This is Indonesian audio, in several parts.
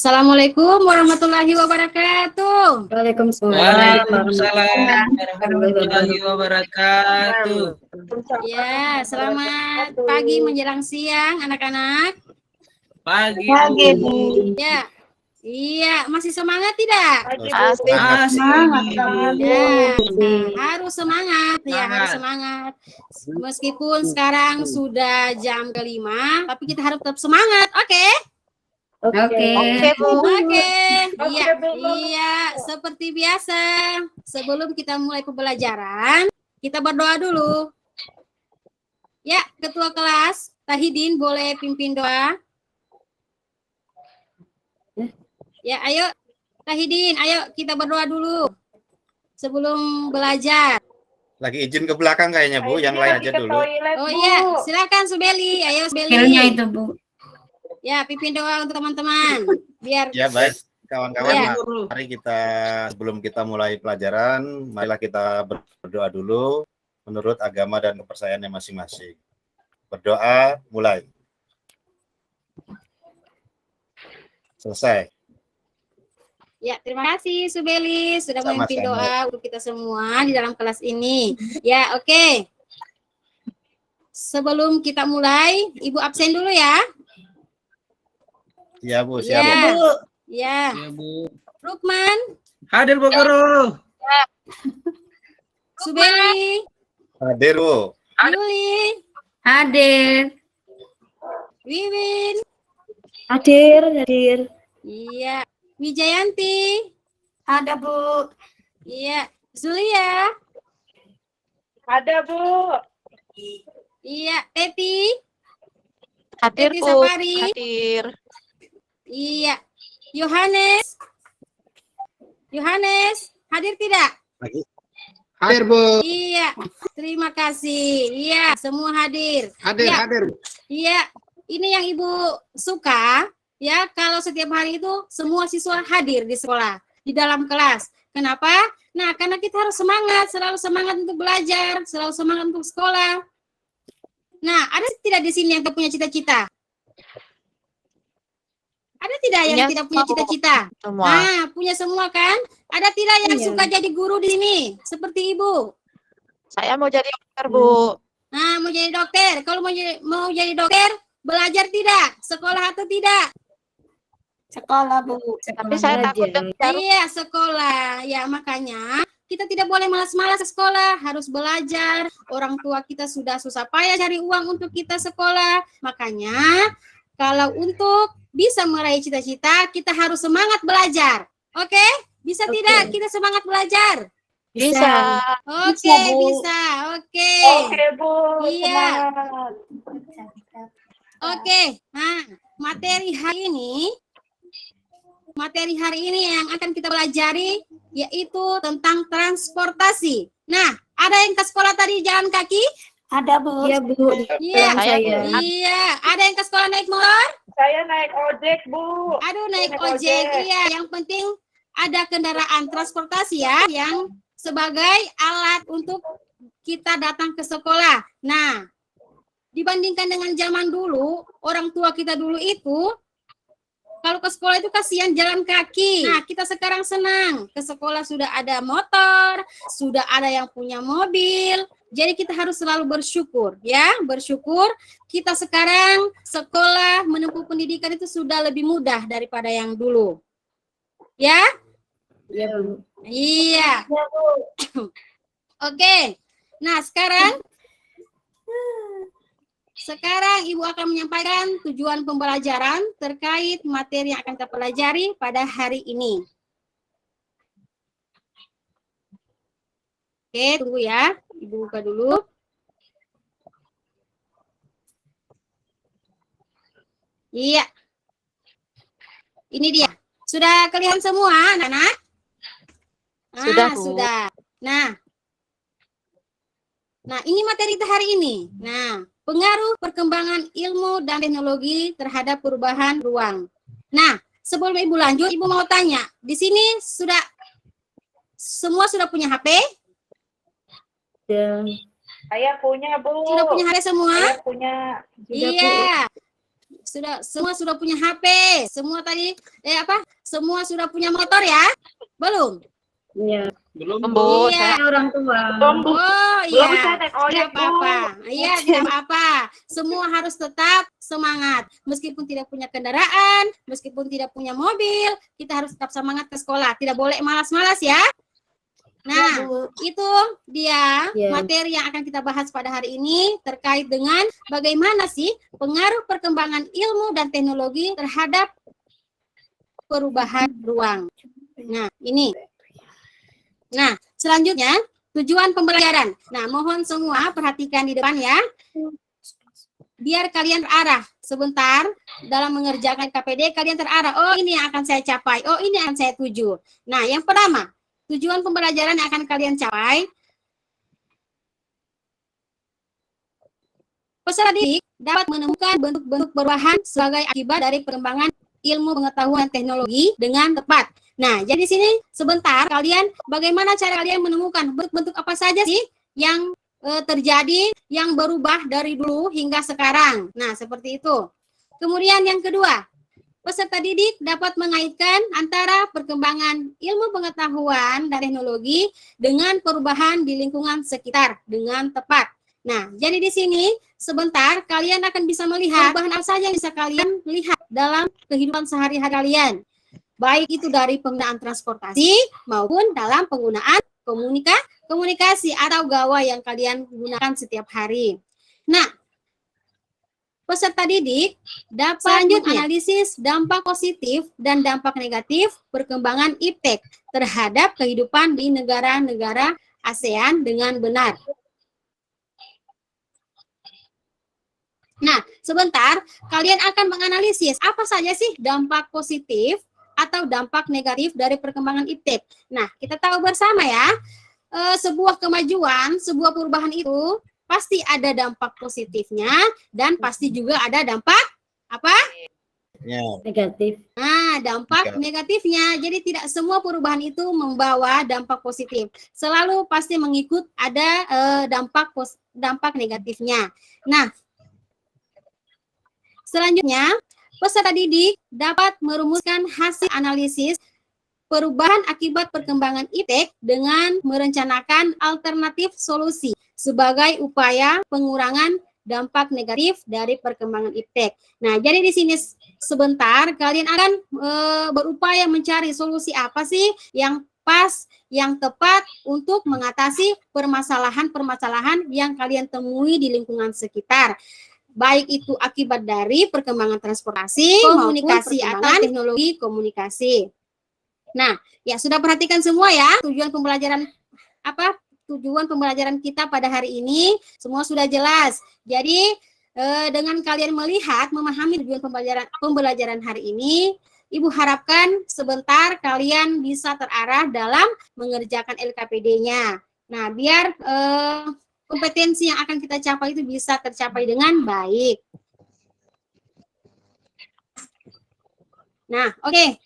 Assalamualaikum warahmatullahi wabarakatuh. Waalaikumsalam warahmatullahi wabarakatuh. Ya, selamat pagi menjelang siang anak-anak. Pagi. Ya. Iya, masih semangat tidak? Semangat. Ya, harus semangat ya, harus semangat. Meskipun sekarang sudah jam kelima, tapi kita harus tetap semangat. Oke? Oke. Iya, seperti biasa. Sebelum kita mulai pembelajaran, kita berdoa dulu. Ya, Ketua kelas, Tahidin boleh pimpin doa. Ya, ayo Tahidin, ayo kita berdoa dulu sebelum belajar. Lagi izin ke belakang kayaknya, Bu. Yang lain aja dulu. Oh iya, silakan Subeli. Ayo Subeli. Itu, Bu. Ya, pimpin doa untuk teman-teman. Biar Ya, baik. Kawan-kawan, Ya. mari kita sebelum kita mulai pelajaran, marilah kita berdoa dulu menurut agama dan kepercayaannya masing-masing. Berdoa, mulai. Selesai. Ya, terima kasih Subeli sudah Sama-sama. memimpin doa untuk kita semua di dalam kelas ini. Ya, oke. Sebelum kita mulai, Ibu absen dulu ya. Ya, Bu. Siap, Ya. Bu. Ya. Ya, Bu. Lukman, Hadir Bu Guru. Subeli, Hadir, Bu. Yuli, Hadir. Wiwin, Hadir. iya, Wijayanti, Ada, Bu. iya, Zulia, Ada, Bu. iya, Teti, Hadir, Teti Bu. Sapari, Hadir. iya, Yohanes, hadir tidak? Hadir, Bu. Iya, terima kasih. Iya, semua hadir. Hadir, Ya. hadir. Iya, ini yang Ibu suka, ya, kalau setiap hari itu semua siswa hadir di sekolah, di dalam kelas. Kenapa? Nah, karena kita harus semangat, selalu semangat untuk belajar, selalu semangat untuk sekolah. Nah, ada tidak di sini yang punya cita-cita? Ada tidak yang Punya tidak punya semua, Bu. cita-cita? Semua. Nah, punya semua kan? Ada tidak yang Iya. suka jadi guru di sini? Seperti Ibu? Saya mau jadi dokter, Bu. Nah, mau jadi dokter. Kalau mau jadi dokter, belajar tidak? Sekolah atau tidak? Sekolah, Bu. Tapi saya takut dokter. Iya, sekolah. Ya, makanya kita tidak boleh malas-malas ke sekolah, harus belajar. Orang tua kita sudah susah payah cari uang untuk kita sekolah. Makanya, kalau untuk bisa meraih cita-cita, kita harus semangat belajar. Oke? Bisa Oke. tidak kita semangat belajar? Bisa. Oke, bisa. Oke. Bu. Iya. Oke. Nah, materi hari ini yang akan kita pelajari yaitu tentang transportasi. Nah, ada yang ke sekolah tadi jalan kaki? Ada, Bu. Iya, Bu. Iya. Saya, Iya. Ada yang ke sekolah naik motor? Saya naik ojek, Bu. Aduh, naik Naik ojek. ojek. Iya, yang penting ada kendaraan transportasi ya yang sebagai alat untuk kita datang ke sekolah. Nah, dibandingkan dengan zaman dulu, orang tua kita dulu itu kalau ke sekolah itu kasihan jalan kaki. Nah, kita sekarang senang. Ke sekolah sudah ada motor, sudah ada yang punya mobil. Jadi kita harus selalu bersyukur, ya. Bersyukur kita sekarang sekolah menempuh pendidikan itu sudah lebih mudah daripada yang dulu. Ya? Iya, Bu. Iya. Oke. Nah, sekarang Ibu akan menyampaikan tujuan pembelajaran terkait materi yang akan kita pelajari pada hari ini. Oke, tunggu ya. Ibu buka dulu. Iya. Ini dia. Sudah kelihatan semua, anak-anak? Sudah, Bu. Sudah. Nah, ini materi kita hari ini. Nah, pengaruh perkembangan ilmu dan teknologi terhadap perubahan ruang. Nah, sebelum Ibu lanjut, Ibu mau tanya, di sini semua sudah punya HP? Ya. Saya punya, Bu. Sudah punya HP semua? Saya punya. Iya. semua sudah punya HP, semua tadi semua sudah punya motor ya? Belum? Iya. Belum, Bu. Iya. Orang tua. Bu. Oh Belum iya, saya naik ojek, tidak Bu. apa-apa. Iya, tidak apa-apa. Semua harus tetap semangat. Meskipun tidak punya kendaraan, meskipun tidak punya mobil, kita harus tetap semangat ke sekolah. Tidak boleh malas-malas ya. Nah, itu dia materi yang akan kita bahas pada hari ini terkait dengan bagaimana sih pengaruh perkembangan ilmu dan teknologi terhadap perubahan ruang. Nah, ini. Nah, selanjutnya tujuan pembelajaran. Nah, mohon semua perhatikan di depan ya. Biar kalian terarah sebentar dalam mengerjakan KPD, kalian terarah. Oh, ini yang akan saya capai. Oh, ini yang akan saya tuju. Nah, yang pertama, tujuan pembelajaran yang akan kalian capai. Peserta didik dapat menemukan bentuk-bentuk perubahan sebagai akibat dari perkembangan ilmu pengetahuan teknologi dengan tepat. Nah, jadi di sini sebentar kalian bagaimana cara kalian menemukan bentuk-bentuk apa saja sih yang terjadi yang berubah dari dulu hingga sekarang. Nah, seperti itu. Kemudian yang kedua, peserta didik dapat mengaitkan antara perkembangan ilmu pengetahuan dan teknologi dengan perubahan di lingkungan sekitar dengan tepat. Nah, jadi di sini sebentar kalian akan bisa melihat perubahan apa saja yang bisa kalian lihat dalam kehidupan sehari-hari kalian. Baik itu dari penggunaan transportasi maupun dalam penggunaan komunikasi atau gawai yang kalian gunakan setiap hari. Nah, peserta didik dapat menganalisis dampak positif dan dampak negatif perkembangan iptek terhadap kehidupan di negara-negara ASEAN dengan benar. Nah, sebentar kalian akan menganalisis apa saja sih dampak positif atau dampak negatif dari perkembangan iptek. Nah, kita tahu bersama ya, sebuah kemajuan, sebuah perubahan itu pasti ada dampak positifnya dan pasti juga ada dampak apa? Negatif. Nah, dampak negatifnya. Jadi tidak semua perubahan itu membawa dampak positif. Selalu pasti mengikut ada dampak negatifnya. Nah, selanjutnya peserta didik dapat merumuskan hasil analisis perubahan akibat perkembangan iptek dengan merencanakan alternatif solusi sebagai upaya pengurangan dampak negatif dari perkembangan iptek. Nah, jadi di sini sebentar kalian akan berupaya mencari solusi apa sih yang pas, yang tepat untuk mengatasi permasalahan-permasalahan yang kalian temui di lingkungan sekitar. Baik itu akibat dari perkembangan transportasi, komunikasi atau teknologi komunikasi. Nah, ya sudah perhatikan semua ya tujuan pembelajaran kita pada hari ini semua sudah jelas. Jadi dengan kalian melihat, memahami tujuan pembelajaran hari ini, Ibu harapkan sebentar kalian bisa terarah dalam mengerjakan LKPD-nya. Nah, biar kompetensi yang akan kita capai itu bisa tercapai dengan baik. Nah, oke.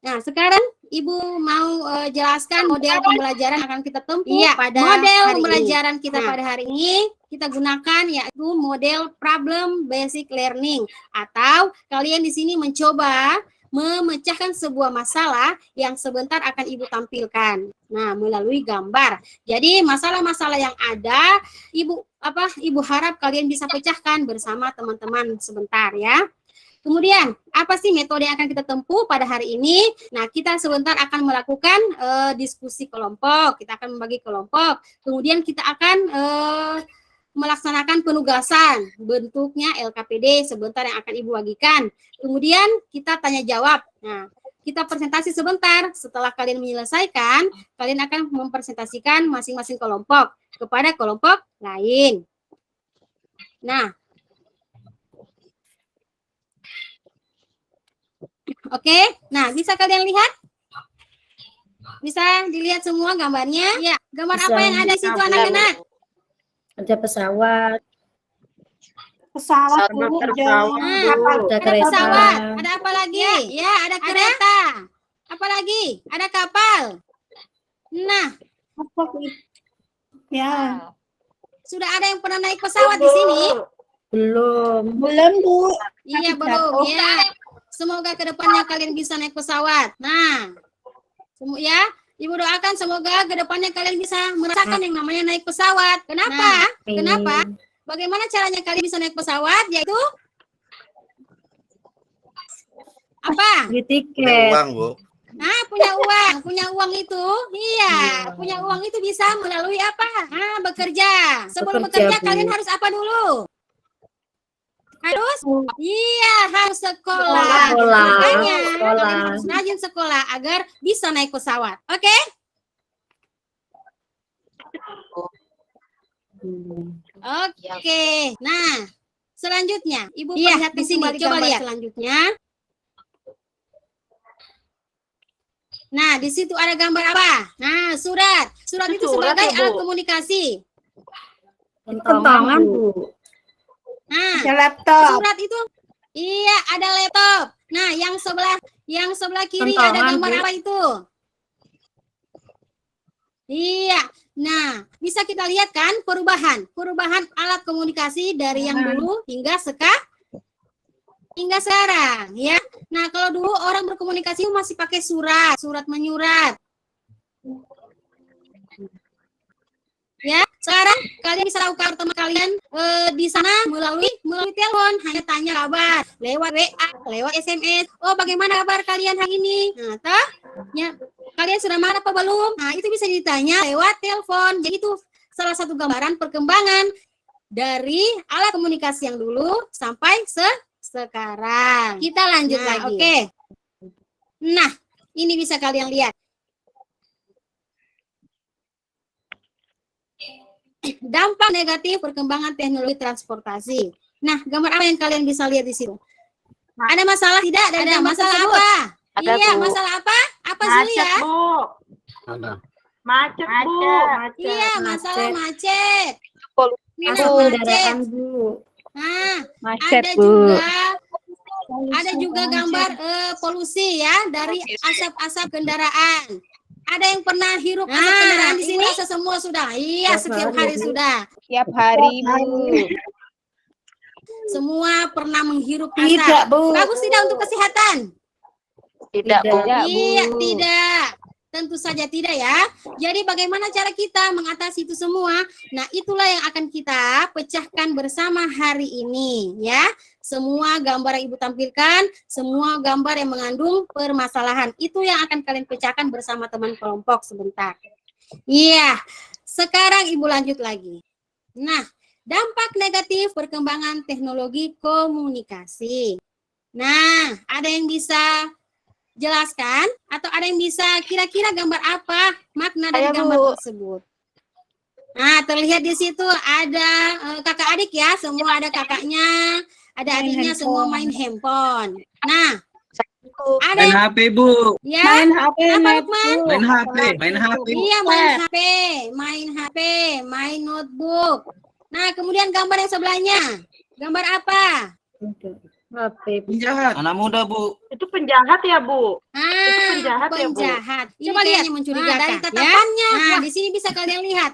Nah, sekarang Ibu mau jelaskan model pembelajaran yang akan kita tempuh pada model pembelajaran kita pada hari ini. Kita gunakan yaitu model problem basic learning, atau kalian di sini mencoba memecahkan sebuah masalah yang sebentar akan Ibu tampilkan. Nah, melalui gambar. Jadi masalah-masalah yang ada, Ibu harap kalian bisa pecahkan bersama teman-teman sebentar ya. Kemudian, apa sih metode yang akan kita tempuh pada hari ini? Nah, kita sebentar akan melakukan diskusi kelompok. Kita akan membagi kelompok. Kemudian kita akan melaksanakan penugasan, bentuknya LKPD sebentar yang akan Ibu bagikan. Kemudian kita tanya jawab. Nah, kita presentasi sebentar. Setelah kalian menyelesaikan, kalian akan mempresentasikan masing-masing kelompok kepada kelompok lain. Nah, oke. Nah, bisa kalian lihat? Bisa dilihat semua gambarnya? Ya, gambar Bisa. apa yang ada di situ anak-anak? Ada pesawat. Pesawat, Bu. Ada Ada kereta. pesawat. Ada apa lagi? Ya, ada kereta. Apa lagi? Ada kapal. Nah, Ya. sudah ada yang pernah naik pesawat di sini? Belum. Belum, Bu. Iya, belum ya. Semoga kedepannya kalian bisa naik pesawat. Nah, ya, Ibu doakan semoga kedepannya kalian bisa merasakan yang namanya naik pesawat. Kenapa? Kenapa? Bagaimana caranya kalian bisa naik pesawat? Yaitu apa? Beli Ada tiket. uang, Bu. Nah, punya uang itu, iya, punya uang itu bisa melalui apa? Nah, bekerja. Sebelum Bekerja, bekerja, Bu. kalian harus apa dulu? Harus sekolah. Sekolah. Makanya Sekolah. kalian harus rajin sekolah agar bisa naik pesawat. Oke? Oke. Nah, selanjutnya, Ibu lihat di sini. Coba lihat selanjutnya. Nah, di situ ada gambar apa? Nah, surat. Surat itu Surat sebagai ya, Bu? alat komunikasi. Kentongan, Bu. Nah, Laptop. surat itu iya ada laptop. Nah, yang sebelah kiri ada Kentongan, gambar Bu. apa itu? Iya. Nah, bisa kita lihat kan perubahan alat komunikasi dari yang dulu hingga sekarang, ya. Nah, kalau dulu orang berkomunikasi masih pakai surat menyurat. Ya, sekarang kalian bisa tahu kabar teman kalian di sana melalui telepon, hanya tanya kabar lewat WA, lewat SMS. Oh, bagaimana kabar kalian hari ini? Nah, ya, kalian sudah makan apa belum? Nah, itu bisa ditanya lewat telepon. Jadi itu salah satu gambaran perkembangan dari alat komunikasi yang dulu sampai sekarang. Kita lanjut lagi. Oke. Nah, ini bisa kalian lihat. Dampak negatif perkembangan teknologi transportasi. Nah, gambar apa yang kalian bisa lihat di situ? Ada masalah tidak? Ada masalah apa? Ada, Iya, Bu. masalah apa? Apa Zulia? Bu. Ada. Macet, Bu. Iya, masalah macet. Polusi, Nah, Masuk macet. kendaraan, Bu. Nah, Macet, ada Bu. juga gambar polusi ya dari asap-asap kendaraan. Ada yang pernah hirup asap kendaraan di sini? Semua sudah. Iya, setiap hari sudah. Tiap hari, Bu. Semua pernah menghirup asap. Tidak, Bu. Bagus tidak untuk kesehatan? Tidak, Bu. Iya, tidak. Tentu saja tidak ya. Jadi bagaimana cara kita mengatasi itu semua? Nah, itulah yang akan kita pecahkan bersama hari ini ya. Semua gambar yang Ibu tampilkan, semua gambar yang mengandung permasalahan. Itu yang akan kalian pecahkan bersama teman kelompok sebentar. Iya. Sekarang Ibu lanjut lagi. Nah, dampak negatif perkembangan teknologi komunikasi. Nah, ada yang bisa jelaskan atau ada yang bisa kira-kira gambar apa makna dari Saya, gambar Bu. tersebut? Nah, terlihat di situ ada kakak adik ya, semua ada kakaknya, ada adiknya, semua main handphone. Nah, ada Main HP, Bu. ya, HP, apa Lukman? Main HP, main HP. Iya, main HP, main notebook. Nah, kemudian gambar yang sebelahnya, gambar apa? HP. Penjahat. Anak muda, Bu. Itu penjahat ya, Bu? Ah, penjahat ya, Bu? penjahat. Ini Coba lihat kayaknya mencurigakan. dari tatapannya. Nah, di sini bisa kalian lihat.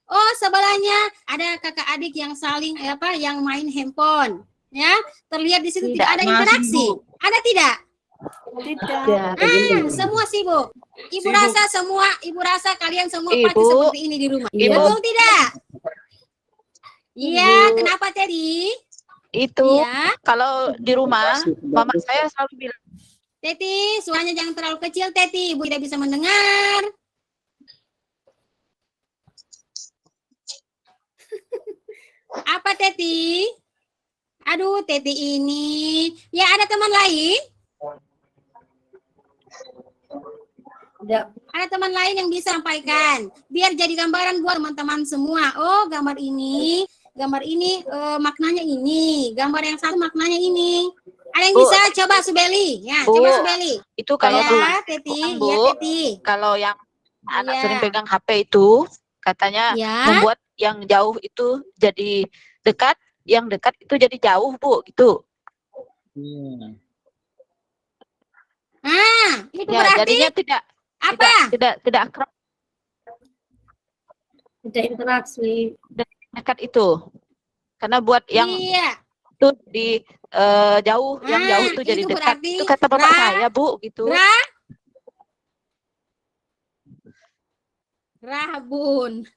Oh, sebelahnya ada kakak adik yang saling yang main handphone. Ya, terlihat di situ tidak ada Masih, interaksi. Bu. Ada tidak? Tidak. Semua sibuk. Ibu Sibuk. rasa kalian semua Ibu. pasti seperti ini di rumah. Ibu. Betul tidak? Iya, kenapa Teddy? Itu Iya, kalau di rumah, mama saya selalu bilang, Teti, suaranya jangan terlalu kecil, Teti. Ibu tidak bisa mendengar. Apa, Teti? Aduh, Teti ini. Ya, ada teman lain? Ada teman lain yang bisa sampaikan. Biar jadi gambaran buat teman-teman semua. Oh, gambar ini maknanya ini. Gambar yang satu maknanya ini. Ada yang Bu. bisa? Coba Subeli. Ya, Bu. coba Subeli. itu kalau Ya, dulu, Teti. Bu. Ya, Teti. kalau yang anak Iya. sering pegang HP itu, katanya Ya. membuat yang jauh itu jadi dekat, yang dekat itu jadi jauh, Bu, gitu. Itu Ya, berarti jadinya tidak apa? tidak akrab. Tidak interaksi. dekat itu. Karena buat yang Iya. itu di jauh, yang jauh itu jadi itu dekat. berarti Itu kata bapak saya, Bu, gitu. Rabun.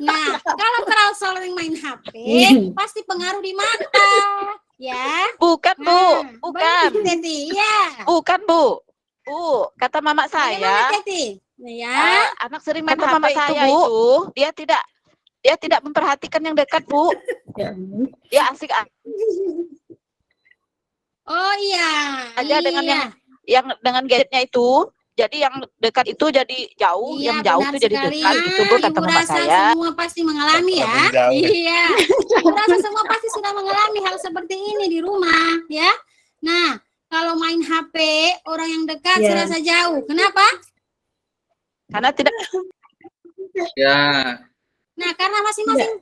Nah, kalau terlalu sering main HP, pasti pengaruh di mata, ya. Bukan, Bu. Nah, Bukan. begitu, Teti. Ya. Bukan, Bu. Bu, kata mama Bagaimana, saya, Teti? Ya. anak sering main Kata HP mama itu, saya Bu, dia tidak memperhatikan yang dekat, Bu. Ya. Dia asik Oh iya. aja dengan iya. yang dengan gadgetnya itu. Jadi yang dekat itu jadi jauh, Iya, yang jauh benar itu jadi sekali. dekat gitu, Bu, kata Ibu mama rasa saya. semua pasti mengalami ya. Jauh. Iya. Ibu rasa semua pasti sudah mengalami hal seperti ini di rumah, ya. Nah, kalau main HP orang yang dekat Iya. serasa jauh. Kenapa? Karena tidak Ya. Nah, karena masing-masing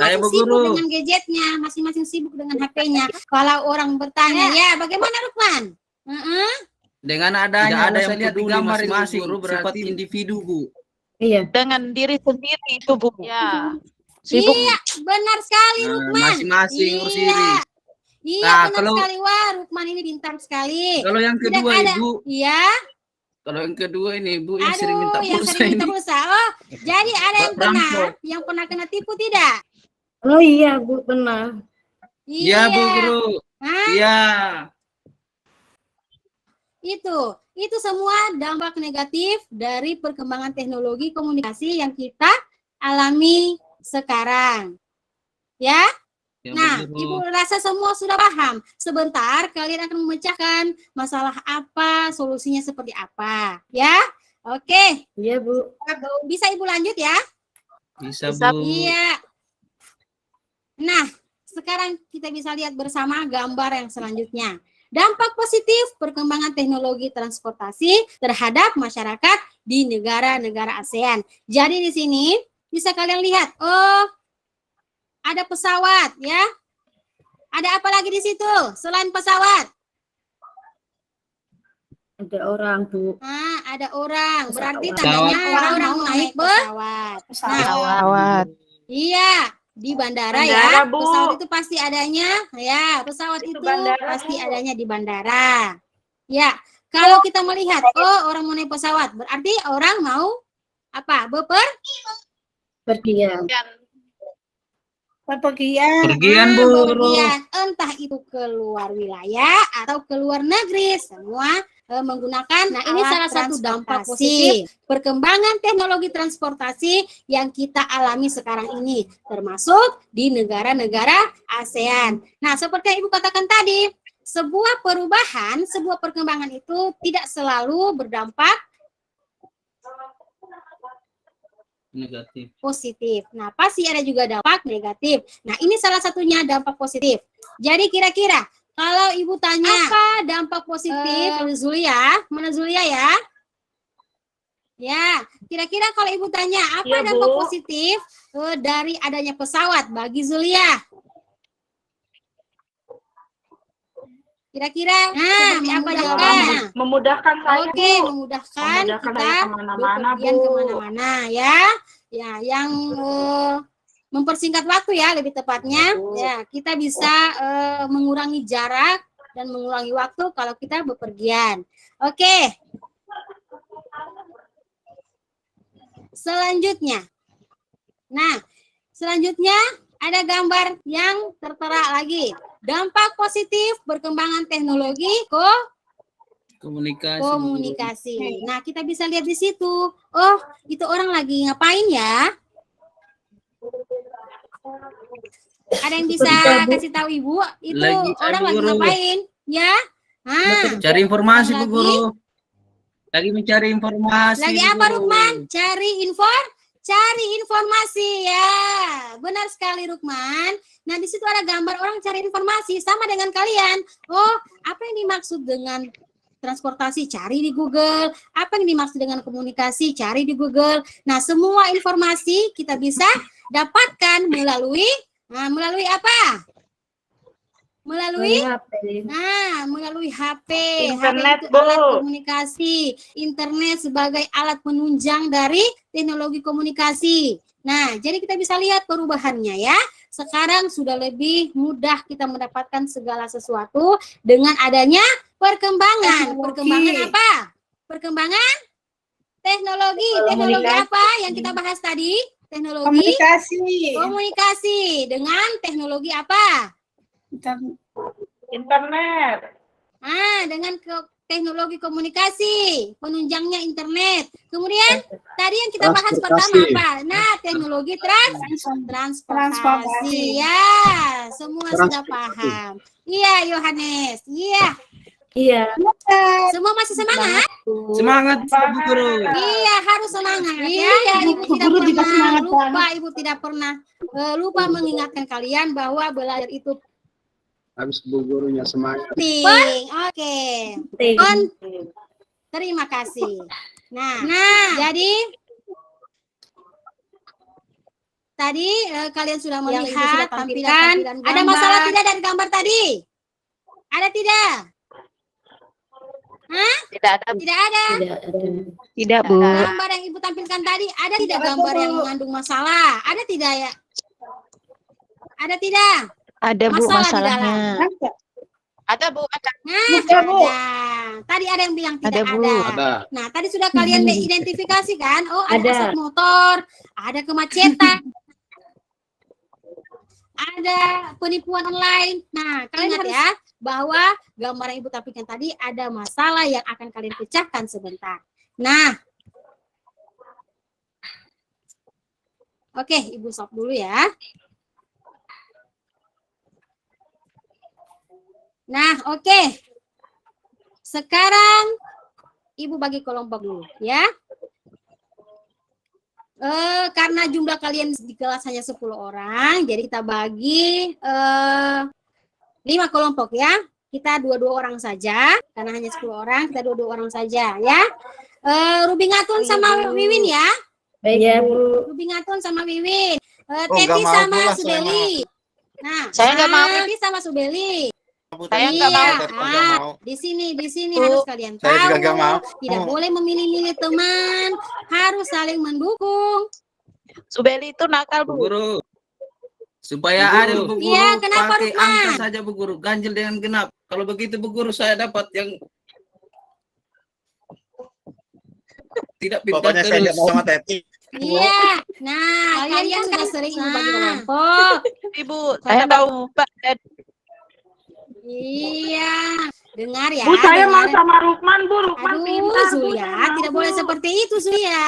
Ayo, Bu sibuk Guru. dengan gadgetnya, masing-masing sibuk dengan HP-nya. Kalau orang bertanya, ya bagaimana Lukman? Dengan adanya Tidak ada yang saya lihat di peduli gambar ini, masing-masing, guru, sifat berarti individu, Bu. Iya. dengan diri sendiri itu, Bu. Ya. Sibuk. Iya, benar sekali Nah, Lukman. masing-masing urus Iya. diri. Iya, Nah, benar kalau- sekali. Wah, Lukman ini pintar sekali. Kalau yang Tidak kedua, ada. Ibu. Iya. Kalau yang kedua ini, Ibu, yang sering Aduh, minta yang pulsa sering minta ini. pulsa. Oh, jadi ada yang Perampok. pernah kena tipu tidak? Oh iya, Bu, pernah. Iya, Bu Guru. Hah? Iya. Itu semua dampak negatif dari perkembangan teknologi komunikasi yang kita alami sekarang. Ya? Ya, Nah, Bu Ibu Guru. rasa semua sudah paham. Sebentar kalian akan memecahkan masalah apa, solusinya seperti apa. Ya? Oke. Iya, Bu. Bisa Ibu lanjut ya? Bisa, Bisa, Bu. Iya. Nah, sekarang kita bisa lihat bersama gambar yang selanjutnya. Dampak positif perkembangan teknologi transportasi terhadap masyarakat di negara-negara ASEAN. Jadi di sini bisa kalian lihat, oh, ada pesawat ya. Ada apa lagi di situ selain pesawat? Ada orang, Bu. Nah, ada orang. Berarti Pesawat. tandanya Pesawat. orang mau naik pesawat. Nah, Pesawat. iya, di bandara, Bandara, ya. Bu. Pesawat itu pasti adanya, ya. Pesawat itu pasti adanya di bandara. Ya, kalau kita melihat, oh orang mau naik pesawat, berarti orang mau apa? Pergian. Pergian, Bu Guru. Bepergian. Entah itu keluar wilayah atau keluar negeri, semua menggunakan. Nah, ini salah satu dampak positif perkembangan teknologi transportasi yang kita alami sekarang ini, termasuk di negara-negara ASEAN. Nah, seperti yang Ibu katakan tadi, sebuah perubahan, sebuah perkembangan itu tidak selalu berdampak Negatif. positif. Nah, pasti ada juga dampak negatif. Nah, ini salah satunya dampak positif. Jadi kira-kira kalau Ibu tanya apa dampak positif Mana Zulia ya? Ya, kira-kira kalau Ibu tanya apa Iya, dampak Bu. positif dari adanya pesawat bagi Zulia? Kira-kira seperti apa jawabannya? Memudahkan saya, Oke, Bu. memudahkan Memudahkan kita saya kemana-mana, bepergian Bu. kemana-mana ya. Ya, yang mempersingkat waktu ya, lebih tepatnya. Ya, kita bisa mengurangi jarak dan mengurangi waktu kalau kita bepergian. Oke. Selanjutnya. Nah, selanjutnya ada gambar yang tertera lagi. Dampak positif perkembangan teknologi Komunikasi. Bu Guru. komunikasi. Nah, kita bisa lihat di situ. Oh, itu orang lagi ngapain ya? Ada yang bisa kasih tahu Ibu? Itu Lagi orang cari lagi guru. ngapain? Ya? Cari informasi, Bu Lagi? Guru. Lagi mencari informasi. Lagi Bu apa, Guru. Rukman? Cari informasi ya. Benar sekali, Rukman. Nah, di situ ada gambar orang cari informasi sama dengan kalian. Oh, apa yang dimaksud dengan transportasi? Cari di Google. Apa yang dimaksud dengan komunikasi? Cari di Google. Nah, semua informasi kita bisa dapatkan melalui apa? Melalui HP. melalui HP. HP Internet, itu Bu. alat komunikasi. Internet sebagai alat penunjang dari teknologi komunikasi. Nah, jadi kita bisa lihat perubahannya ya. Sekarang sudah lebih mudah kita mendapatkan segala sesuatu dengan adanya perkembangan. Perkembangan apa? Perkembangan teknologi. Teknologi apa yang kita bahas tadi? Teknologi komunikasi. Dengan teknologi apa? Internet. Dengan teknologi komunikasi, penunjangnya internet. Kemudian tadi yang kita bahas pertama apa? Nah, teknologi transportasi. Ya, semua sudah paham. Iya, Yohanes. Iya. Iya. Semua masih semangat? Semangat Bu Guru. Iya, harus semangat ya. Ibu tidak pernah lupa, Ibu tidak pernah lupa mengingatkan kalian bahwa belajar itu Habis Bu Gurunya semangat. penting. Oke. Terima kasih. Nah, jadi tadi kalian sudah melihat tampilan. Ada masalah tidak dari gambar tadi? Ada tidak? Hah? Tidak ada. Tidak ada. Tidak, Bu. Gambar yang Ibu tampilkan tadi, ada tidak gambar yang mengandung masalah? Ada tidak ya? Ada tidak? Ada, Bu, Masalah di masalahnya. dalam. Ada, Bu. Ada. Nah, ada. Tadi ada yang bilang tidak Ada, Bu. Ada. Nah, tadi sudah kalian identifikasi kan? Oh, ada asap motor, ada kemacetan, ada penipuan online. Nah, kalian ingat ya bahwa gambar yang Ibu tampilkan tadi ada masalah yang akan kalian pecahkan sebentar. Nah, oke, Ibu stop dulu ya. Nah, oke. Sekarang Ibu bagi kelompok dulu ya. Karena jumlah kalian di kelas hanya 10 orang, jadi kita bagi 5 kelompok ya. Kita 2-2 orang saja, karena hanya 10 orang, kita 2-2 orang saja ya. Ruby Ngatun sama Wiwin ya. Baik, ya, Bu. Ruby Ngatun sama Wiwin. nggak Teti mau sama pula, saya Subeli. Nah, Saya nggak mau. Teti sama Subeli. Saya nggak mau. Nggak mau. Di sini Bu, harus kalian tahu. Saya juga nggak mau. Tidak boleh memilih-milih teman, harus saling mendukung. Subeli itu nakal, Bu Bu. Guru. Supaya Bu Guru. ada Bu Guru Iya, kenapa, pakai Rukman? angka saja Bu Guru, ganjil dengan genap. Kalau begitu Bu Guru saya dapat yang tidak pintar Pokoknya saya nggak mau terus. sama Teti. Iya. Nah, kalian sudah sering bagi kelompok. Ibu, saya tahu, Pak. Iya. Dengar ya. Bu, saya mau dengar. sama Rukman, Bu. Rukman Aduh, pintar, Bu. Zulia, Saya mau, tidak boleh Bu. seperti itu, Zulia.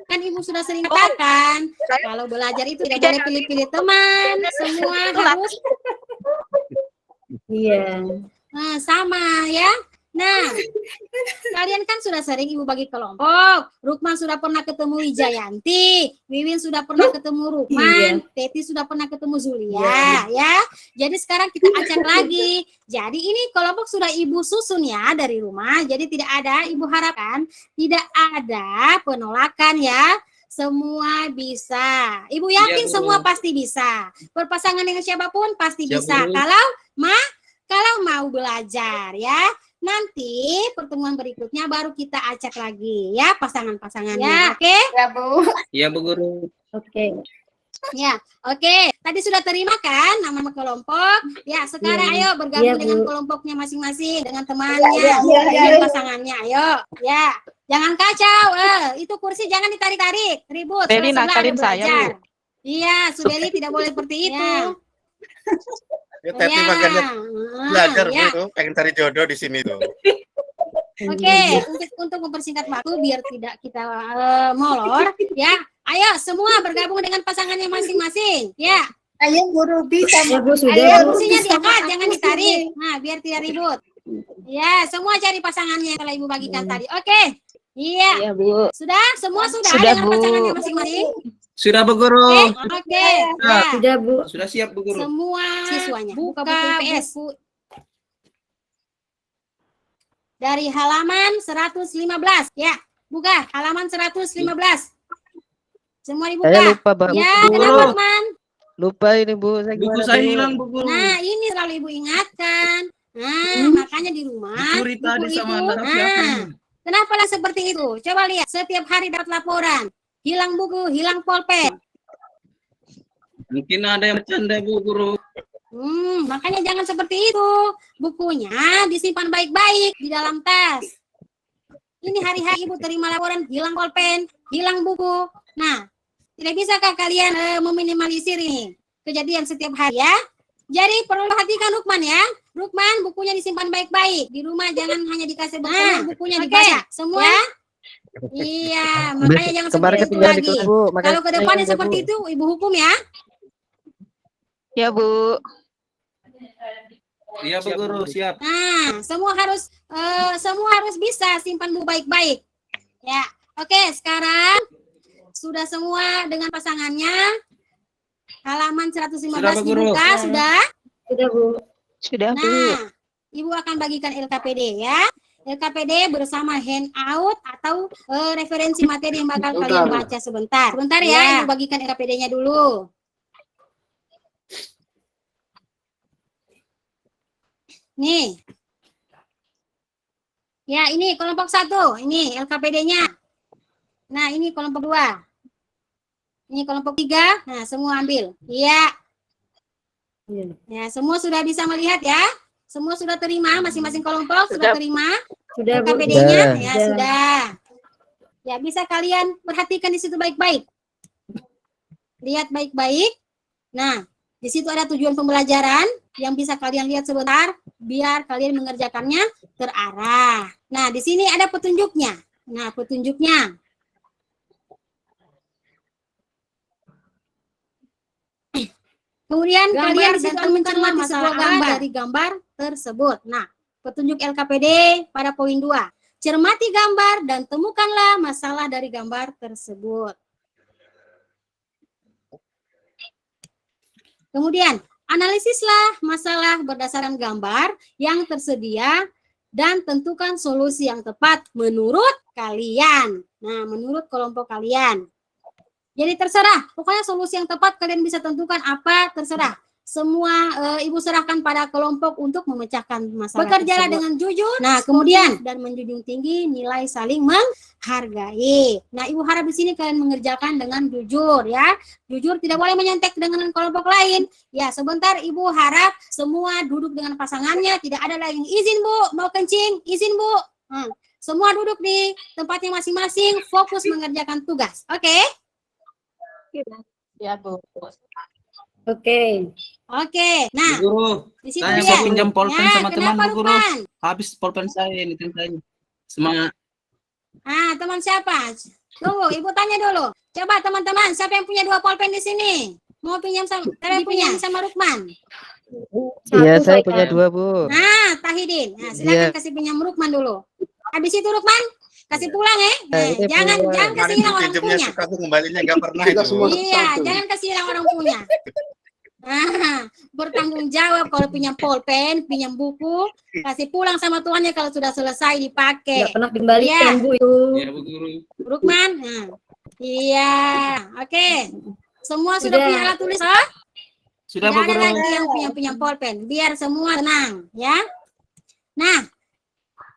Kan Ibu sudah sering katakan, kalau belajar itu tidak boleh pilih-pilih teman, semua harus Iya. sama ya. Nah, kalian kan sudah sering Ibu bagi kelompok. Rukman sudah pernah ketemu Wijayanti, Wiwin sudah pernah ketemu Rukman, Teti sudah pernah ketemu Zulia, ya. Jadi sekarang kita acak lagi. Jadi ini kelompok sudah Ibu susun ya dari rumah. Jadi tidak ada, Ibu harapkan tidak ada penolakan ya. Semua bisa. Ibu yakin Iya, Bu. semua pasti bisa. Berpasangan dengan siapapun pasti Siap, bisa. Bu. Kalau mau belajar ya. Nanti pertemuan berikutnya baru kita acak lagi ya pasangan-pasangannya. Ya. Oke? Iya Bu Guru. Oke. Ya, oke. Tadi sudah terima kan nama kelompok? Ya, sekarang ayo bergabung Iya, Bu. dengan kelompoknya masing-masing dengan temannya, dengan pasangannya. Ayo, ya. Jangan kacau. Itu kursi jangan ditarik-tarik, ribut. Beli Sebelah-sebelah nakalin ada saya, belajar. Bu. Iya, Subeli tidak boleh seperti itu. Ya, Teti Ya. makanya belajar ya. Bu, pengen cari jodoh di sini tuh. Oke, untuk mempersingkat waktu biar tidak kita molor, ya. Ayo semua bergabung dengan pasangannya masing-masing, ya. Ayo, guru bisa. Ya, Bu, sudah. Ayo Bu. kursinya diangkat, jangan ditarik. Nah, biar tidak ribut. Ya, semua cari pasangannya yang telah Ibu bagikan tadi. Oke. Iya. Iya, Bu. Sudah? Semua sudah, Sudah, dengan Bu. pasangannya masing-masing? Sudah Bu Guru. Oke. Ya. Sudah, Bu. Sudah siap Bu Guru. Semua siswanya buka buku PS. Dari halaman 115. Ya, buka halaman 115. Semua dibuka. Saya lupa Bang. Ya, Bu. kenapa, Man? Lupa ini Bu. Saya Buku gimana saya tadi? hilang Bu Guru. Nah, ini selalu Ibu ingatkan. Nah, makanya di rumah Dicuri tadi buku sama itu. anak siapa Nah, ini? kenapa lah seperti itu? Coba lihat, setiap hari dapat laporan. Hilang buku, hilang pulpen. Mungkin ada yang bercanda Bu Guru. Makanya jangan seperti itu. Bukunya disimpan baik-baik di dalam tas. Ini hari-hari Ibu terima laporan hilang pulpen, hilang buku. Nah, tidak bisakah kalian meminimalisir ini kejadian setiap hari ya? Jadi perlu perhatikan Rukman ya. Rukman, bukunya disimpan baik-baik di rumah, jangan hanya dikasih bukunya dibaca semua. Ya? Iya, makanya jangan Kemarin seperti itu ketinggalan di lagi. kelas, Bu. Makanya Kalau ke depannya saya seperti Bu. itu, Ibu hukum ya. Ya, Bu. Iya Bu Guru, siap. Nah, semua harus bisa simpan buku baik-baik. Ya, oke. Sekarang sudah semua dengan pasangannya. Halaman 115 Sudah, Bu Guru. dibuka, sudah. Sudah, Bu. Sudah, Bu. Nah, Ibu akan bagikan LKPD ya. LKPD bersama handout atau referensi materi yang bakal kalian baca sebentar. Sebentar ya, Ibu bagikan LKPD-nya dulu. Nih. Ya, ini kelompok 1. Ini LKPD-nya. Nah, ini kelompok 2. Ini kelompok 3. Nah, semua ambil. Iya. Ya, semua sudah bisa melihat ya. Semua sudah terima, masing-masing kelompok sudah terima Sudah, Bu. LKPD-nya. Sudah. Ya, sudah. Ya, bisa kalian perhatikan di situ baik-baik. Lihat baik-baik. Nah, di situ ada tujuan pembelajaran yang bisa kalian lihat sebentar biar kalian mengerjakannya terarah. Nah, di sini ada petunjuknya. Nah, petunjuknya. Kemudian kalian di situ akan mencermati sebuah gambar dari gambar tersebut. Nah, petunjuk LKPD pada poin 2. Cermati gambar dan temukanlah masalah dari gambar tersebut. Kemudian, analisislah masalah berdasarkan gambar yang tersedia dan tentukan solusi yang tepat menurut kalian. Nah, menurut kelompok kalian. Jadi terserah, pokoknya solusi yang tepat kalian bisa tentukan apa, terserah. Semua Ibu serahkan pada kelompok untuk memecahkan masalah. Bekerjalah dengan jujur, nah kemudian dan menjunjung tinggi nilai saling menghargai. Nah, Ibu harap di sini kalian mengerjakan dengan jujur ya. Jujur, tidak boleh menyentek dengan kelompok lain. Ya, sebentar Ibu harap semua duduk dengan pasangannya, tidak ada lagi izin Bu, mau kencing, izin Bu. Semua duduk di tempatnya masing-masing, fokus mengerjakan tugas. Oke? Ya, Bu. Oke. Oke. Nah, Bu Guru, di situ saya dia. mau pinjam pulpen Ya, sama teman kenapa Bu Guru. Rukman? Habis pulpen saya ini tentang semangat. Teman siapa? Tunggu, Ibu tanya dulu. Coba teman-teman, siapa yang punya 2 pulpen di sini? Mau pinjam sama sama Rukman? Iya, Satu saya saja. punya 2, Bu. Nah, Tahidin. Nah, silakan Iya. kasih pinjam Rukman dulu. Habis itu Rukman kasih pulang ya. Nah, ini jangan pulang. kasih Kemarin hilang orang pinjamnya punya. suka tuh, kembalinya nggak pernah Kita itu. semua Iya, satu. jangan kasih hilang orang punya. Bertanggung jawab kalau pinjam pulpen, pinjam buku, kasih pulang sama tuannya kalau sudah selesai dipakai. Nggak pernah dikembalikan, Bu, itu. Iya Bu Guru. Rukman, nah. Iya, oke. Semua sudah Sudah. punya alat tulis, oh? Sudah Tidak Bu ada Guru. lagi yang punya pulpen, biar semua tenang, ya. Nah,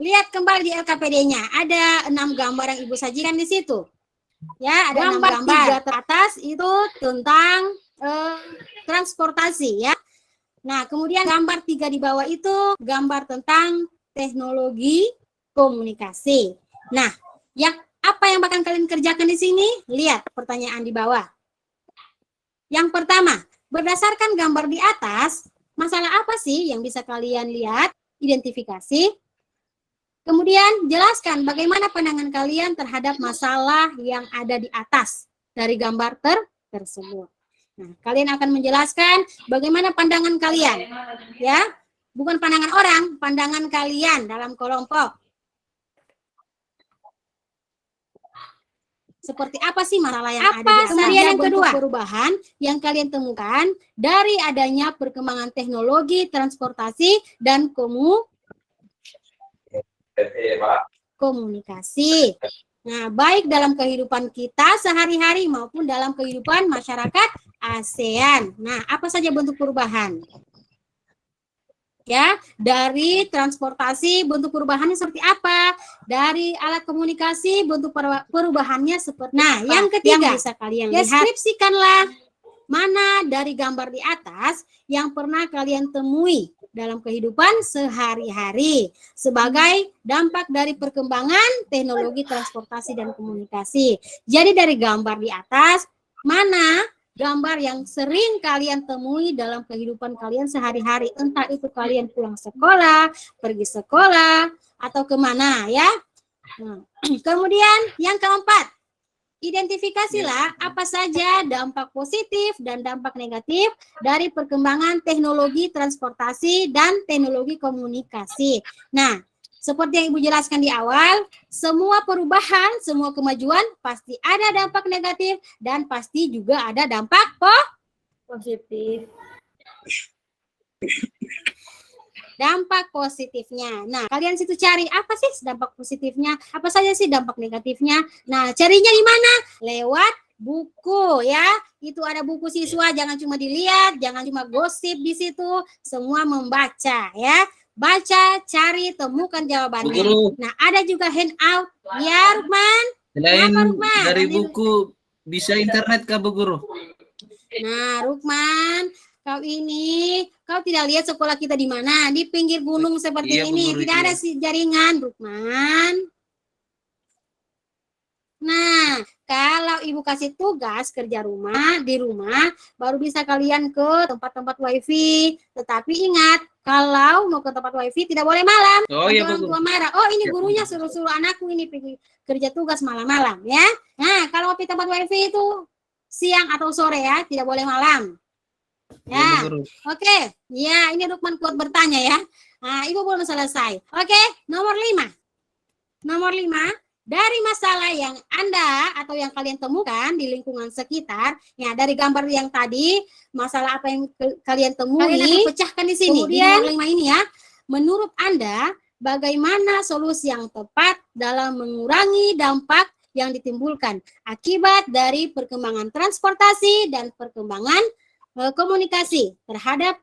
lihat kembali di LKPD-nya, ada 6 gambar yang Ibu sajikan di situ. Ya, ada gambar 3 teratas itu tentang transportasi, ya. Nah, kemudian gambar 3 di bawah itu gambar tentang teknologi komunikasi. Nah, apa yang bakal kalian kerjakan di sini? Lihat pertanyaan di bawah. Yang pertama, berdasarkan gambar di atas, masalah apa sih yang bisa kalian lihat, identifikasi? Kemudian jelaskan bagaimana pandangan kalian terhadap masalah yang ada di atas dari gambar tersebut. Nah, kalian akan menjelaskan bagaimana pandangan kalian, ya, bukan pandangan orang, pandangan kalian dalam kelompok. Seperti apa sih masalah yang ada di atas? Kemudian yang kedua, perubahan yang kalian temukan dari adanya perkembangan teknologi, transportasi, dan komunikasi. Nah, baik dalam kehidupan kita sehari-hari maupun dalam kehidupan masyarakat ASEAN. Nah, apa saja bentuk perubahan? Ya, dari transportasi bentuk perubahannya seperti apa? Dari alat komunikasi bentuk perubahannya seperti apa? Yang ketiga, yang bisa kalian lihat, deskripsikanlah mana dari gambar di atas yang pernah kalian temui dalam kehidupan sehari-hari sebagai dampak dari perkembangan teknologi transportasi dan komunikasi. Jadi dari gambar di atas, mana gambar yang sering kalian temui dalam kehidupan kalian sehari-hari, entah itu kalian pulang sekolah, pergi sekolah, atau kemana ya. Nah, kemudian yang keempat, identifikasilah apa saja dampak positif dan dampak negatif dari perkembangan teknologi transportasi dan teknologi komunikasi. Nah, seperti yang Ibu jelaskan di awal, semua perubahan, semua kemajuan pasti ada dampak negatif dan pasti juga ada dampak Positif. dampak positifnya. Nah, kalian situ cari apa sih dampak positifnya, apa saja sih dampak negatifnya. Nah, carinya di mana? Lewat buku ya. Itu ada buku siswa, jangan cuma dilihat, jangan cuma gosip di situ, semua membaca ya. Baca, cari, temukan jawabannya. Bu Guru. Nah, ada juga handout. Ya, Rukman. Selain Kenapa, Rukman? dari Ambil- buku, bisa internet kah Bu Guru? Nah, Rukman, kau tidak lihat sekolah kita di mana? Di pinggir gunung seperti Iya, Bu ini. Guru, Tidak ada iya. jaringan, Rukman. Nah, kalau Ibu kasih tugas kerja rumah di rumah, baru bisa kalian ke tempat-tempat wifi. Tetapi ingat, kalau mau ke tempat wifi tidak boleh malam. Oh Nanti iya Bu orang Guru. tua marah. Oh, ini gurunya suruh-suruh anakku ini pergi kerja tugas malam-malam ya. Nah, kalau mau ke tempat wifi itu siang atau sore ya, tidak boleh malam. Iya, Bu Ya, Guru. oke. Ya, ini Rukman kuat bertanya ya. Nah, Ibu belum selesai. Oke, nomor 5. Nomor 5, dari masalah yang Anda atau yang kalian temukan di lingkungan sekitar, ya dari gambar yang tadi, masalah apa yang kalian temui, kalian akan pecahkan di sini. Kemudian, di nomor 5 ini ya, menurut Anda, bagaimana solusi yang tepat dalam mengurangi dampak yang ditimbulkan akibat dari perkembangan transportasi dan perkembangan komunikasi terhadap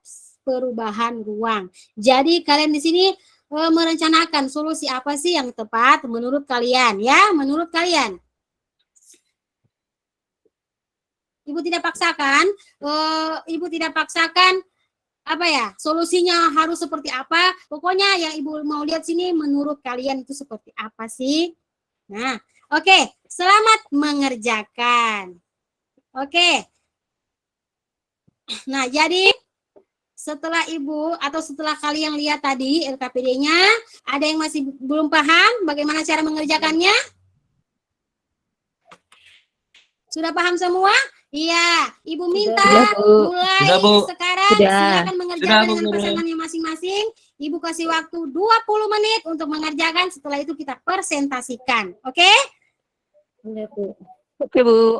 perubahan ruang. Jadi kalian di sini merencanakan solusi apa sih yang tepat menurut kalian ya, menurut kalian. Ibu tidak paksakan, apa ya, solusinya harus seperti apa. Pokoknya yang Ibu mau lihat sini menurut kalian itu seperti apa sih. Nah, oke, selamat mengerjakan. Oke. Nah, jadi setelah Ibu atau setelah kalian lihat tadi LKPD-nya, ada yang masih belum paham bagaimana cara mengerjakannya? Sudah paham semua? Iya, Ibu minta Sudah, Bu. mulai Sudah, Bu. sekarang Sudah. silakan mengerjakan Sudah, Bu dengan Guru. pasangannya masing-masing. Ibu kasih waktu 20 menit untuk mengerjakan, setelah itu kita presentasikan. Oke? Iya, Bu. Oke, Bu.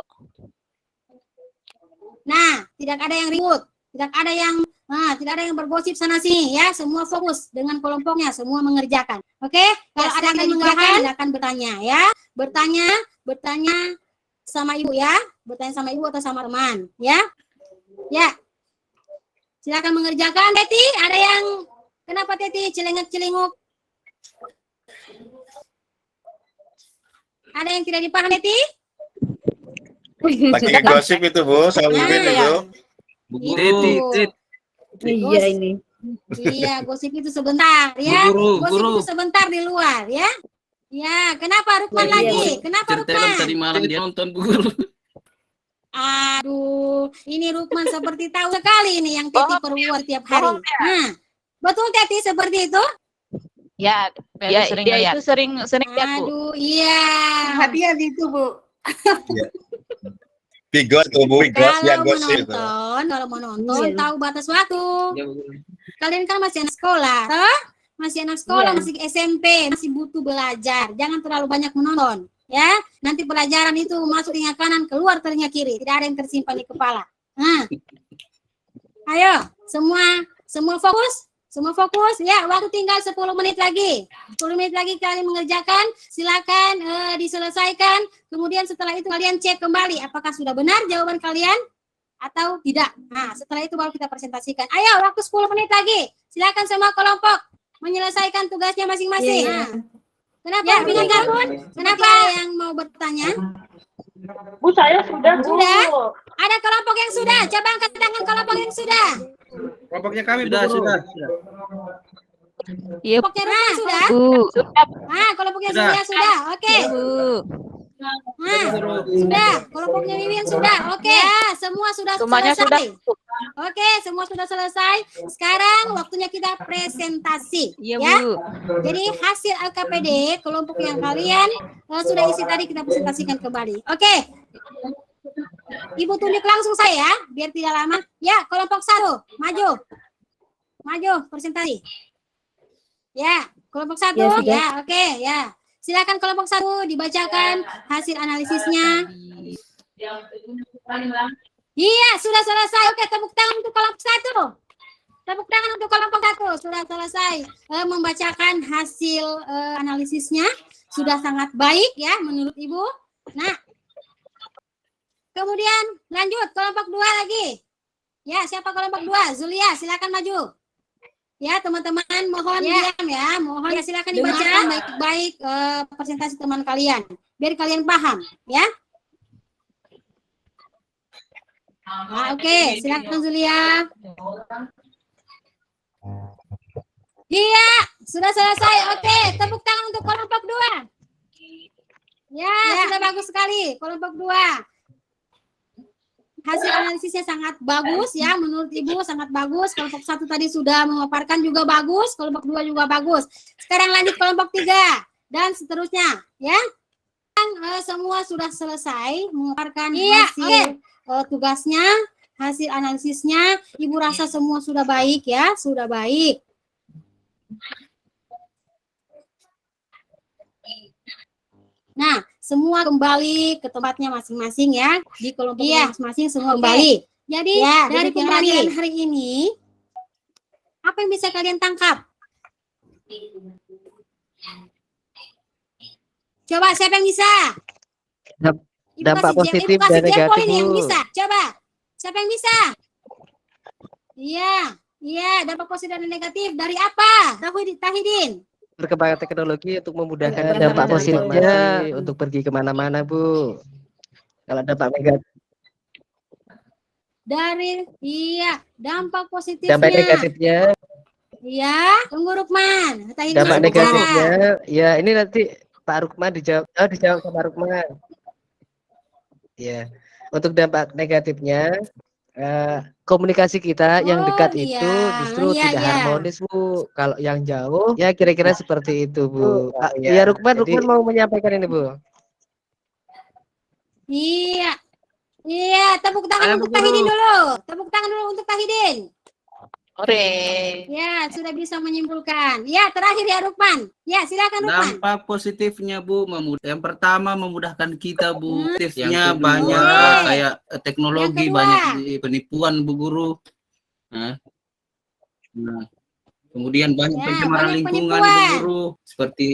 Nah, tidak ada yang ribut, tidak ada yang bergosip sana sini ya, semua fokus dengan kelompoknya, semua mengerjakan. Oke? Kalau ada yang mengerjakan, silakan bertanya ya. Bertanya sama Ibu ya, bertanya sama Ibu atau sama teman ya. Ya. Silakan mengerjakan. Teti, ada yang kenapa Teti celengak-celinguk? Ada yang tidak dipahami Teti? Lagi gosip itu Bu, sama Nah, Bibin ya. itu. Bu Itu. Guru. Iya ini. Iya, gosip itu sebentar ya. Bu Guru, Gosip Guru. itu sebentar di luar ya. Ya, kenapa Rukman Iya, lagi? iya. Kenapa Cerita Rukman? tadi malam dia nonton Bu Guru. Aduh, ini Rukman seperti tahu sekali ini yang Teti perbuat tiap hari. Bohong ya. Nah, betul Teti seperti itu? Ya, Ya, sering dia lihat. Itu sering lihat, Bu. Aduh, iya. Hati-hati itu, Bu. Bigos tuh Bu, Bigos yang Kalau gosip itu. kalau menonton Iya. tahu batas waktu. Ya, Bu Guru. Kalian kan masih anak sekolah, toh? Masih anak sekolah, Iya. masih SMP, masih butuh belajar. Jangan terlalu banyak menonton, ya. Nanti pelajaran itu masuk telinga kanan, keluar telinga kiri. Tidak ada yang tersimpan di kepala. Nah. Ayo, semua fokus? Semua fokus? Ya, waktu tinggal 10 menit lagi. 10 menit lagi kalian mengerjakan. Silakan diselesaikan. Kemudian setelah itu kalian cek kembali apakah sudah benar jawaban kalian atau tidak. Nah, setelah itu baru kita presentasikan. Ayo, waktu 10 menit lagi. Silakan semua kelompok menyelesaikan tugasnya masing-masing. Iya. Nah, kenapa bingung gabun? Kenapa yang mau bertanya? Bu, saya sudah. Bu. Sudah? Ada kelompok yang sudah? Coba angkat tangan kelompok yang sudah. Kelompoknya kami, Bu Sudah, Guru. sudah. Iya, Kelompoknya Rukman sudah? Bu. Ah, kelompoknya Sudah. Surya sudah. Oke. Bu. Nah, sudah. Kelompoknya Wiwin sudah. Oke. Ya, semua sudah Semuanya sudah. selesai. Oke, semua sudah selesai. Sekarang waktunya kita presentasi. Iya, Ya. Bu. Jadi hasil LKPD kelompok yang kalian sudah isi tadi kita presentasikan kembali. Oke. Ibu tunjuk langsung saya biar tidak lama. Ya, kelompok 1, maju. Maju presentasi. Ya, kelompok 1 Ya, sudah. ya, oke, ya. Silakan kelompok 1 dibacakan hasil analisisnya. Iya, sudah selesai. Oke, tepuk tangan untuk kelompok 1. Tepuk tangan untuk kelompok 1. Sudah selesai membacakan hasil analisisnya. Sudah sangat baik ya menurut Ibu. Nah, kemudian lanjut kelompok 2 lagi. Ya, siapa kelompok 2? Zulia, silakan maju. Ya, teman-teman mohon diam ya. Mohon ya, silakan dibacakan baik-baik presentasi teman kalian biar kalian paham ya. Nah, oke, silakan Zulia. Iya, sudah selesai. Oke, tepuk tangan untuk kelompok 2. Ya, sudah bagus sekali kelompok 2. Hasil analisisnya sangat bagus ya, menurut Ibu sangat bagus. Kelompok 1 tadi sudah memaparkan juga bagus, kelompok 2 juga bagus. Sekarang lanjut kelompok 3 dan seterusnya ya. Semua sudah selesai memaparkan hasil tugasnya, hasil analisisnya. Ibu rasa semua sudah baik ya, sudah baik. Nah, semua kembali ke tempatnya masing-masing ya. Di kelompok masing-masing semua kembali. Jadi dari pembelajaran hari ini, apa yang bisa kalian tangkap? Coba siapa yang bisa? Ibu Dampak kasih jam- positif Ibu kasih dan jempol negatif, ini yang Bu. bisa. Coba. Siapa yang bisa? Iya, dampak positif dan negatif dari apa? Tahidin. Perkembangan teknologi untuk memudahkan Perkembangan dampak teknologi. positifnya untuk pergi kemana-mana, Bu. Kalau dampak negatif, Dampak positifnya. dampak negatifnya, Iya, tunggu Rukman. Tahidin dampak masih bicara. negatifnya, ya ini nanti Pak Rukman dijawab, dijawab sama Rukman. Ya, untuk dampak negatifnya, komunikasi kita yang dekat iya. itu justru tidak Iya. harmonis, Bu. Kalau yang jauh, ya kira-kira seperti itu, Bu. ya. Ya, Rukman Jadi- mau menyampaikan ini, Bu. Iya, tepuk tangan Ayo, untuk Bu Guru. Tahidin dulu. Tepuk tangan dulu untuk Tahidin. Ore. Ya, sudah bisa menyimpulkan. Ya, terakhir ya Rukman. Ya, silakan Rukman. Dampak positifnya Bu, yang pertama memudahkan kita Bu. Positifnya Yang kedua. banyak Oke. kayak teknologi, Yang kedua. banyak penipuan Bu Guru. Nah, kemudian banyak Ya, pencemaran banyak lingkungan Bu penipuan. Guru. Seperti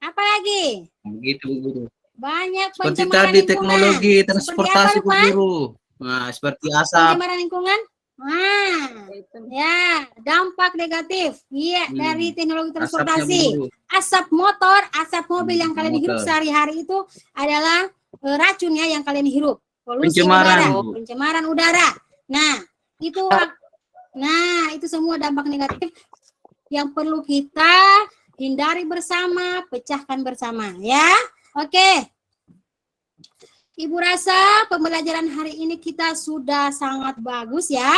Apa lagi? begitu Bu Guru. Banyak Seperti pencemaran tadi lingkungan. teknologi Seperti transportasi apa, Bu Rukman? Guru. Nah, seperti asap. Pencemaran lingkungan. Ya, dampak negatif. Iya, dari teknologi Asapnya Bu transportasi. Guru. Asap motor, asap mobil yang kalian hirup Motor. sehari-hari itu adalah racun ya yang kalian hirup. Polusi Pencemaran, udara, Bu. pencemaran udara. Nah, itu semua dampak negatif yang perlu kita hindari bersama, pecahkan bersama ya. Oke. Ibu rasa pembelajaran hari ini kita sudah sangat bagus ya.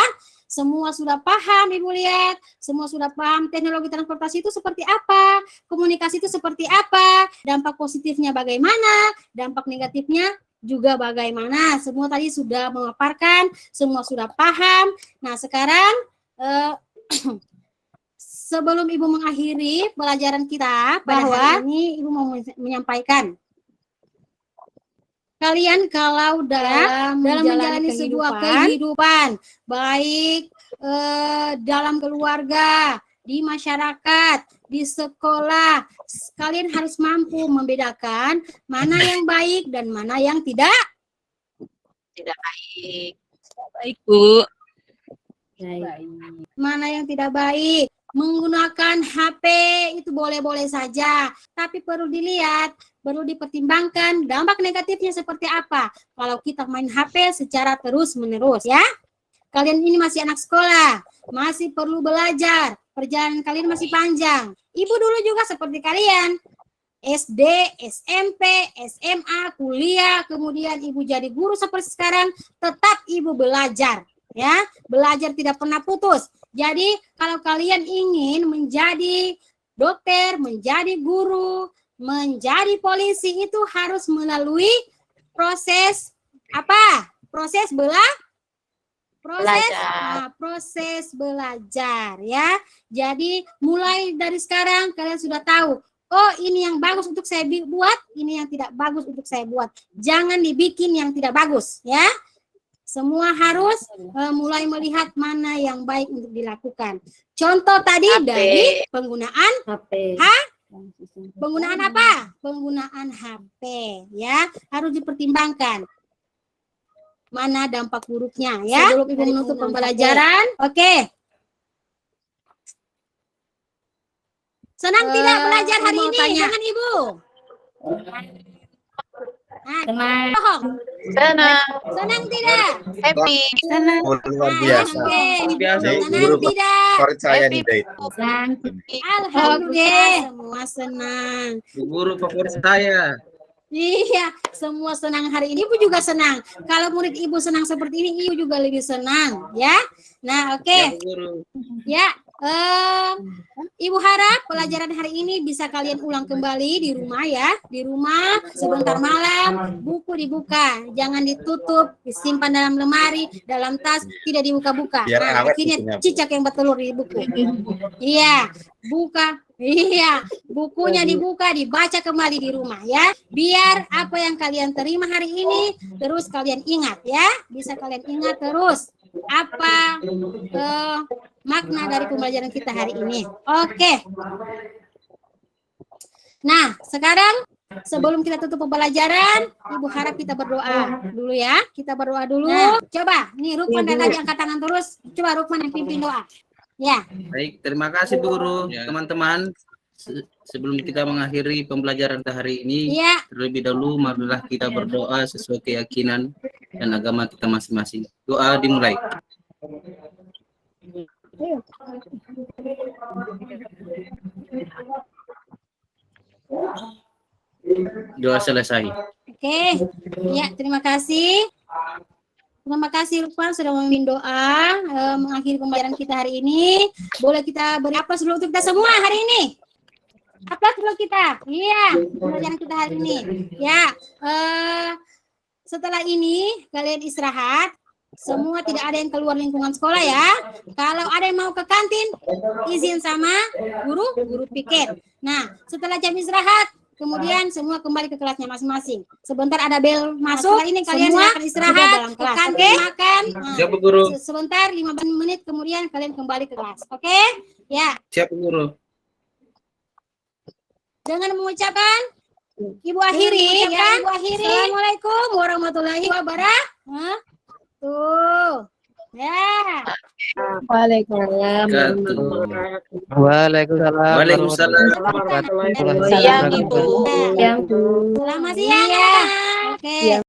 Semua sudah paham, Ibu lihat. Semua sudah paham teknologi transportasi itu seperti apa, komunikasi itu seperti apa, dampak positifnya bagaimana, dampak negatifnya juga bagaimana. Semua tadi sudah memaparkan, semua sudah paham. Nah, sekarang sebelum Ibu mengakhiri pelajaran kita bahwa hari ini Ibu mau menyampaikan kalian kalau dalam menjalani sebuah kehidupan baik dalam keluarga, di masyarakat, di sekolah, kalian harus mampu membedakan mana yang baik dan mana yang tidak Baik. Baik, Bu. mana yang tidak baik. Menggunakan HP itu boleh-boleh saja, tapi perlu dilihat perlu dipertimbangkan dampak negatifnya seperti apa kalau kita main HP secara terus-menerus ya. Kalian ini masih anak sekolah, masih perlu belajar, perjalanan kalian masih panjang. Ibu dulu juga seperti kalian, SD, SMP, SMA, kuliah, kemudian ibu jadi guru seperti sekarang, tetap ibu belajar ya, belajar tidak pernah putus. Jadi kalau kalian ingin menjadi dokter, menjadi guru, menjadi polisi itu harus melalui proses apa? Proses proses belajar ya. Jadi mulai dari sekarang kalian sudah tahu, oh ini yang bagus untuk saya buat, ini yang tidak bagus untuk saya buat. Jangan dibikin yang tidak bagus ya. Semua harus mulai melihat mana yang baik untuk dilakukan. Contoh tadi dari penggunaan HP. Penggunaan apa? Penggunaan HP ya, harus dipertimbangkan mana dampak buruknya ya. Sebelum ibu menutup pembelajaran, oke. Senang tidak belajar hari ini? Jangan ibu. Senang. Senang tidak? Happy. Luar biasa. Oke. Biasa. Guru Senang tidak? favorit saya nih, Date. Senang. Alhamdulillah, semua senang. Guru favorit saya. Iya, semua senang hari ini. Ibu juga senang. Kalau murid ibu senang seperti ini, ibu juga lebih senang, ya. Nah, oke. Ya, Bu Guru. Ya, ibu harap pelajaran hari ini bisa kalian ulang kembali di rumah ya. Di rumah sebentar malam, buku dibuka, jangan ditutup, disimpan dalam lemari, dalam tas, tidak dibuka-buka. Biar Nah, awet akhirnya bukunya, Bu. cicak yang bertelur di buku. Iya, buka. Iya, bukunya dibuka, dibaca kembali di rumah ya. Biar apa yang kalian terima hari ini terus kalian ingat ya. Bisa kalian ingat terus apa makna dari pembelajaran kita hari ini. Oke. Nah, sekarang sebelum kita tutup pembelajaran, Ibu harap kita berdoa dulu ya. Kita berdoa dulu. Coba, nih Rukman dan tadi angkat tangan terus. Coba Rukman yang pimpin doa. Ya. Baik, terima kasih Bu Guru. Teman-teman, sebelum kita mengakhiri pembelajaran kita hari ini, Iya. terlebih dahulu marilah kita berdoa sesuai keyakinan dan agama kita masing-masing. Doa dimulai. Doa selesai. Oke. Ya, terima kasih. Terima kasih Lukman sudah memimpin doa mengakhiri pembelajaran kita hari ini. Boleh kita beri apa dulu untuk kita semua hari ini? Apa dulu kita? Iya, pembelajaran kita hari ini. Ya, setelah ini kalian istirahat. Semua tidak ada yang keluar lingkungan sekolah ya. Kalau ada yang mau ke kantin, izin sama guru piket. Nah, setelah jam istirahat, kemudian semua kembali ke kelasnya masing-masing. Sebentar ada bel masuk. Setelah ini kalian semua akan istirahat, ke kantin, makan. Siap Bu Guru. Sebentar 15 menit kemudian kalian kembali ke kelas. Oke? Ya, Siap Bu Guru. dengan mengucapkan Ibu akhiri ya, Ibu akhiri. Assalamualaikum warahmatullahi wabarakatuh. Ya. Waalaikumsalam. Waalaikumsalam. Waalaikumsalam. Siang, Ibu. Yang Selamat siang ya. Oke.